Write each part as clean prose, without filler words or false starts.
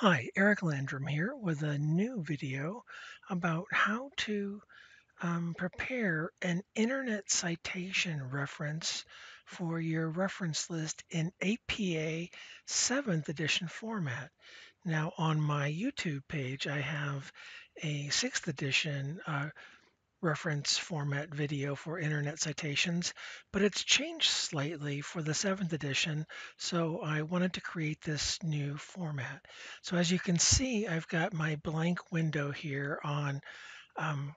Hi, Eric Landrum here with a new video about how to prepare an internet citation reference for your reference list in APA 7th edition format. Now, on my YouTube page, I have a 6th edition reference format video for internet citations, but it's changed slightly for the 7th edition, so I wanted to create this new format. So as you can see, I've got my blank window here on um,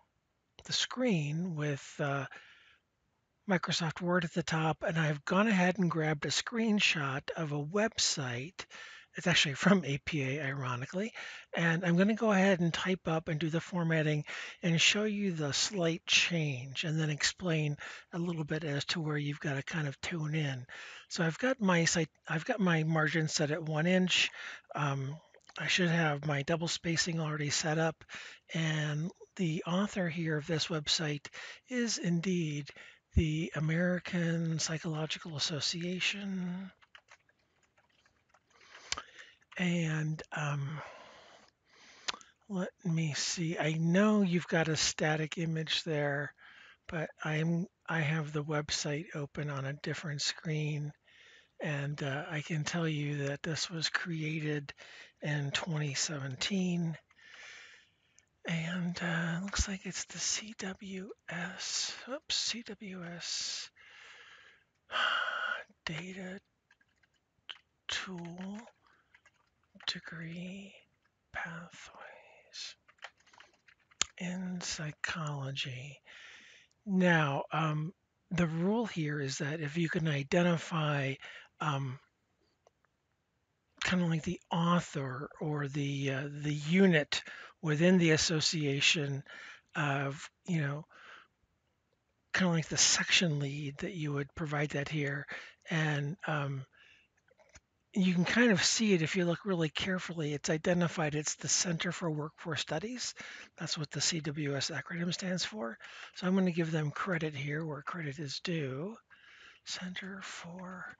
the screen with Microsoft Word at the top, and I've gone ahead and grabbed a screenshot of a website. It's actually from APA, ironically, and I'm going to go ahead and type up and do the formatting and show you the slight change and then explain a little bit as to where you've got to kind of tune in. So I've got my margin set at 1 inch. I should have my double spacing already set up, and the author here of this website is indeed the American Psychological Association. And let me see. I know you've got a static image there, but I have the website open on a different screen, and I can tell you that this was created in 2017. And looks like it's the CWS data tool degree pathways in psychology. Now, the rule here is that if you can identify um, kind of like the author or the unit within the association of, kind of like the section lead, that you would provide that here. And you can kind of see it if you look really carefully. It's identified. It's the Center for Workforce Studies. That's what the CWS acronym stands for. So I'm going to give them credit here where credit is due. Center for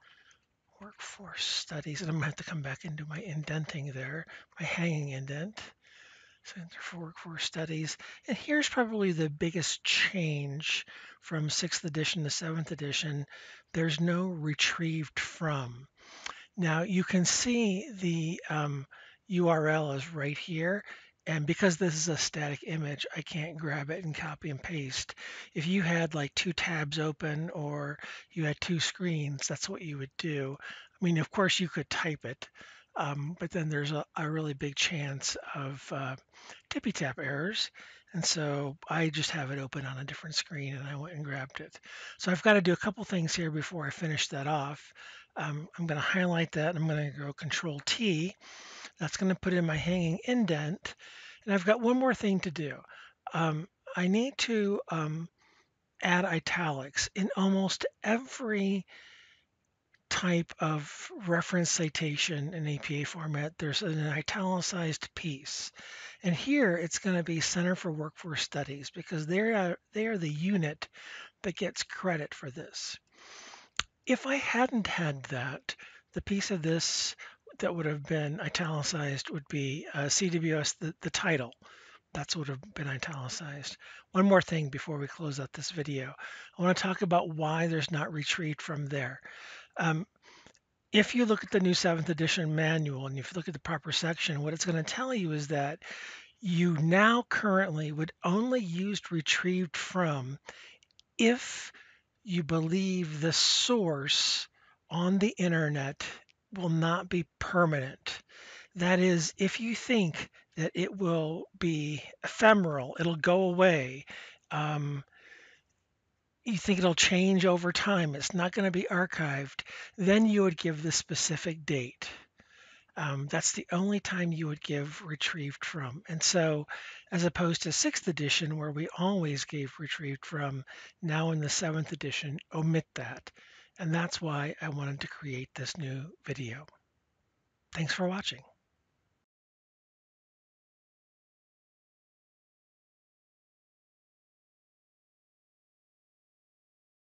Workforce Studies. And I'm going to have to come back and do my indenting there, my hanging indent. Center for Workforce Studies. And here's probably the biggest change from 6th edition to 7th edition. There's no retrieved from. Now you can see the URL is right here. And because this is a static image, I can't grab it and copy and paste. If you had like two tabs open or you had two screens, that's what you would do. I mean, of course, you could type it, but then there's a really big chance of tippy tap errors. And so I just have it open on a different screen and I went and grabbed it. So I've got to do a couple things here before I finish that off. I'm going to highlight that. I'm going to go Control T. That's going to put in my hanging indent. And I've got one more thing to do. I need to add italics. In almost every type of reference citation in APA format, there's an italicized piece. And here it's going to be Center for Workforce Studies because they are the unit that gets credit for this. If I hadn't had that, the piece of this that would have been italicized would be CWS, the title. That's what would have been italicized. One more thing before we close out this video. I want to talk about why there's not retrieved from there. If you look at the new 7th edition manual and if you look at the proper section, what it's going to tell you is that you now currently would only use retrieved from if you believe the source on the internet will not be permanent. That is, if you think that it will be ephemeral, it'll go away, you think it'll change over time, it's not going to be archived, then you would give the specific date. That's the only time you would give retrieved from. And so, as opposed to 6th edition, where we always gave retrieved from, now in the 7th edition, omit that. And that's why I wanted to create this new video. Thanks for watching.